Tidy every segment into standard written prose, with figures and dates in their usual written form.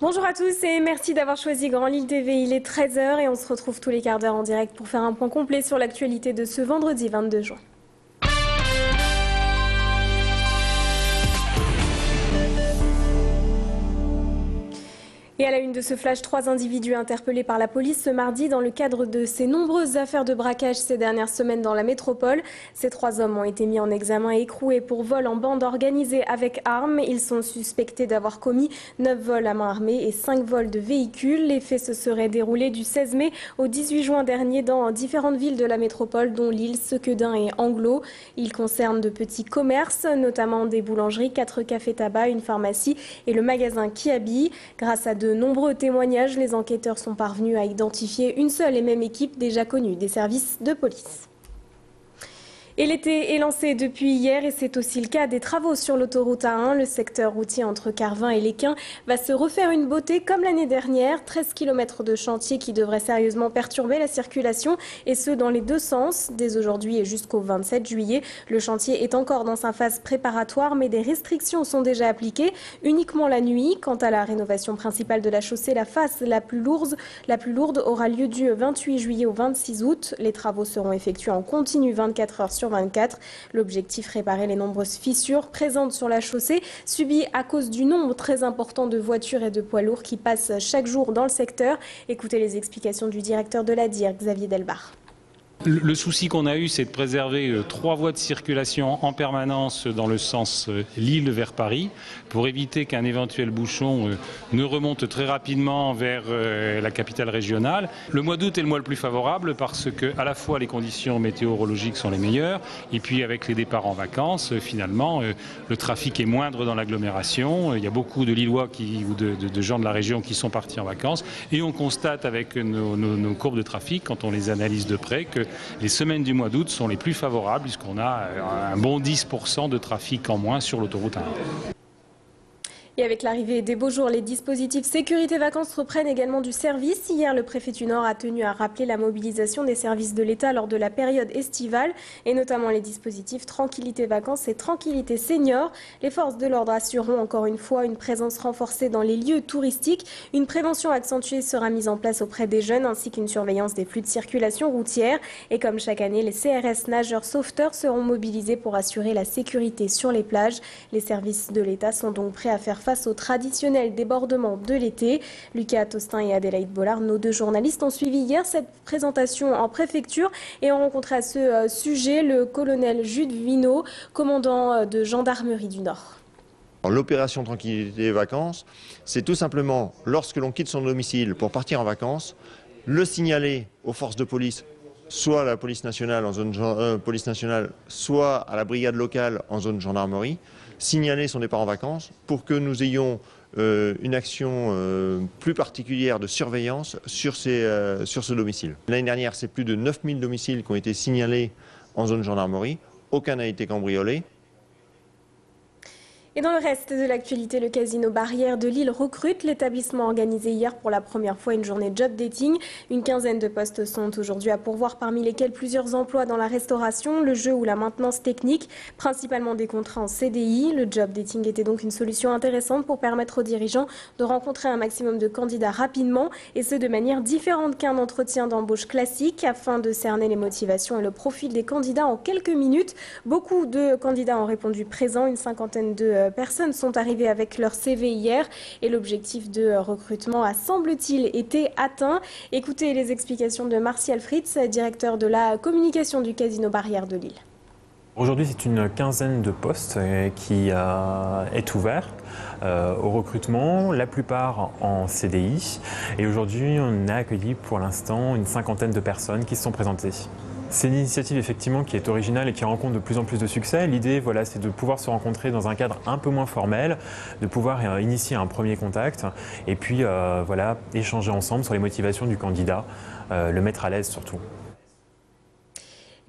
Bonjour à tous et merci d'avoir choisi Grand Lille TV. Il est 13 h et on se retrouve tous les quarts d'heure en direct pour faire un point complet sur l'actualité de ce vendredi 22 juin. Et à la une de ce flash, 3 individus interpellés par la police ce mardi dans le cadre de ces nombreuses affaires de braquage ces dernières semaines dans la métropole. Ces 3 hommes ont été mis en examen et écroués pour vol en bande organisée avec armes. Ils sont suspectés d'avoir commis 9 vols à main armée et 5 vols de véhicules. Les faits se seraient déroulés du 16 mai au 18 juin dernier dans différentes villes de la métropole, dont Lille, Sequedin et Anglo. Ils concernent de petits commerces, notamment des boulangeries, 4 cafés-tabac, une pharmacie et le magasin Kiabi. Grâce à de nombreux témoignages, les enquêteurs sont parvenus à identifier une seule et même équipe déjà connue des services de police. Et l'été est lancé depuis hier et c'est aussi le cas des travaux sur l'autoroute A1. Le secteur routier entre Carvin et Lesquin va se refaire une beauté comme l'année dernière. 13 km de chantier qui devraient sérieusement perturber la circulation et ce dans les deux sens. Dès aujourd'hui et jusqu'au 27 juillet, le chantier est encore dans sa phase préparatoire mais des restrictions sont déjà appliquées uniquement la nuit. Quant à la rénovation principale de la chaussée, la phase la plus lourde aura lieu du 28 juillet au 26 août. Les travaux seront effectués en continu 24 heures sur 24. L'objectif, réparer les nombreuses fissures présentes sur la chaussée, subies à cause du nombre très important de voitures et de poids lourds qui passent chaque jour dans le secteur. Écoutez les explications du directeur de la DIR, Xavier Delbar. Le souci qu'on a eu, c'est de préserver 3 voies de circulation en permanence dans le sens Lille vers Paris, pour éviter qu'un éventuel bouchon ne remonte très rapidement vers la capitale régionale. Le mois d'août est le mois le plus favorable parce que à la fois les conditions météorologiques sont les meilleures, et puis avec les départs en vacances, finalement, le trafic est moindre dans l'agglomération. Il y a beaucoup de Lillois ou de gens de la région qui sont partis en vacances, et on constate avec nos courbes de trafic, quand on les analyse de près, que les semaines du mois d'août sont les plus favorables puisqu'on a un bon 10% de trafic en moins sur l'autoroute 1. Et avec l'arrivée des beaux jours, les dispositifs sécurité vacances reprennent également du service. Hier, le préfet du Nord a tenu à rappeler la mobilisation des services de l'État lors de la période estivale et notamment les dispositifs Tranquillité Vacances et Tranquillité Seniors. Les forces de l'ordre assureront encore une fois une présence renforcée dans les lieux touristiques. Une prévention accentuée sera mise en place auprès des jeunes ainsi qu'une surveillance des flux de circulation routière. Et comme chaque année, les CRS nageurs sauveteurs seront mobilisés pour assurer la sécurité sur les plages. Les services de l'État sont donc prêts à faire face aux traditionnels débordements de l'été. Lucas Tostin et Adélaïde Bollard, nos 2 journalistes, ont suivi hier cette présentation en préfecture et ont rencontré à ce sujet le colonel Jude Vino, commandant de gendarmerie du Nord. L'opération Tranquillité Vacances, c'est tout simplement, lorsque l'on quitte son domicile pour partir en vacances, le signaler aux forces de police, soit à la police nationale en zone police nationale, soit à la brigade locale en zone gendarmerie, signaler son départ en vacances pour que nous ayons une action plus particulière de surveillance sur ce domicile. L'année dernière, c'est plus de 9000 domiciles qui ont été signalés en zone gendarmerie. Aucun n'a été cambriolé. Et dans le reste de l'actualité, le casino Barrière de Lille recrute. L'établissement a organisé hier pour la première fois une journée job dating. Une quinzaine de postes sont aujourd'hui à pourvoir, parmi lesquels plusieurs emplois dans la restauration, le jeu ou la maintenance technique, principalement des contrats en CDI. Le job dating était donc une solution intéressante pour permettre aux dirigeants de rencontrer un maximum de candidats rapidement, et ce de manière différente qu'un entretien d'embauche classique, afin de cerner les motivations et le profil des candidats en quelques minutes. Beaucoup de candidats ont répondu présent, une cinquantaine de personnes sont arrivées avec leur CV hier et l'objectif de recrutement a, semble-t-il, été atteint. Écoutez les explications de Martial Fritz, directeur de la communication du casino Barrière de Lille. Aujourd'hui, c'est une quinzaine de postes qui est ouvert au recrutement, la plupart en CDI. Et aujourd'hui, on a accueilli pour l'instant une cinquantaine de personnes qui se sont présentées. C'est une initiative effectivement qui est originale et qui rencontre de plus en plus de succès. L'idée, voilà, c'est de pouvoir se rencontrer dans un cadre un peu moins formel, de pouvoir initier un premier contact et puis voilà, échanger ensemble sur les motivations du candidat, le mettre à l'aise surtout.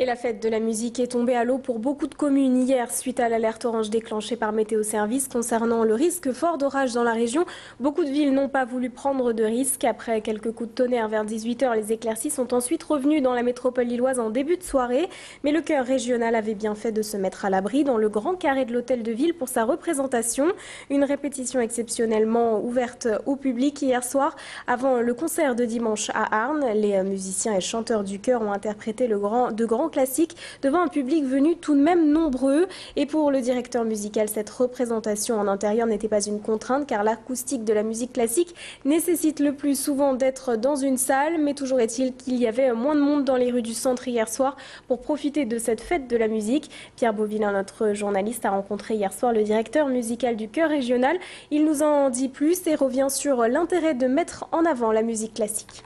Et la fête de la musique est tombée à l'eau pour beaucoup de communes hier suite à l'alerte orange déclenchée par Météo Service concernant le risque fort d'orage dans la région. Beaucoup de villes n'ont pas voulu prendre de risques. Après quelques coups de tonnerre vers 18 h, les éclaircies sont ensuite revenues dans la métropole lilloise en début de soirée. Mais le chœur régional avait bien fait de se mettre à l'abri dans le grand carré de l'hôtel de ville pour sa représentation. Une répétition exceptionnellement ouverte au public hier soir avant le concert de dimanche à Arnes. Les musiciens et chanteurs du chœur ont interprété de grands classiques devant un public venu tout de même nombreux. Et pour le directeur musical, cette représentation en intérieur n'était pas une contrainte car l'acoustique de la musique classique nécessite le plus souvent d'être dans une salle. Mais toujours est-il qu'il y avait moins de monde dans les rues du centre hier soir pour profiter de cette fête de la musique. Pierre Beauvillain, notre journaliste, a rencontré hier soir le directeur musical du chœur régional. Il nous en dit plus et revient sur l'intérêt de mettre en avant la musique classique.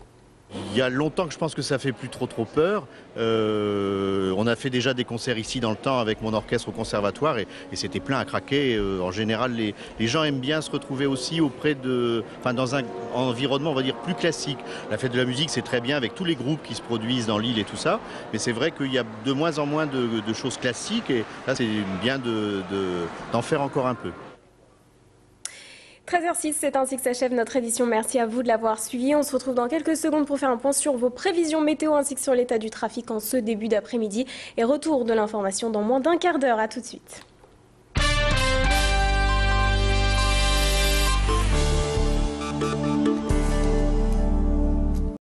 Il y a longtemps que je pense que ça fait plus trop peur. On a fait déjà des concerts ici dans le temps avec mon orchestre au conservatoire et c'était plein à craquer. En général, les gens aiment bien se retrouver aussi dans un environnement, on va dire, plus classique. La fête de la musique, c'est très bien avec tous les groupes qui se produisent dans l'île et tout ça. Mais c'est vrai qu'il y a de moins en moins de choses classiques et là, c'est bien d'en faire encore un peu. 13h06, c'est ainsi que s'achève notre édition. Merci à vous de l'avoir suivi. On se retrouve dans quelques secondes pour faire un point sur vos prévisions météo ainsi que sur l'état du trafic en ce début d'après-midi. Et retour de l'information dans moins d'un quart d'heure. À tout de suite.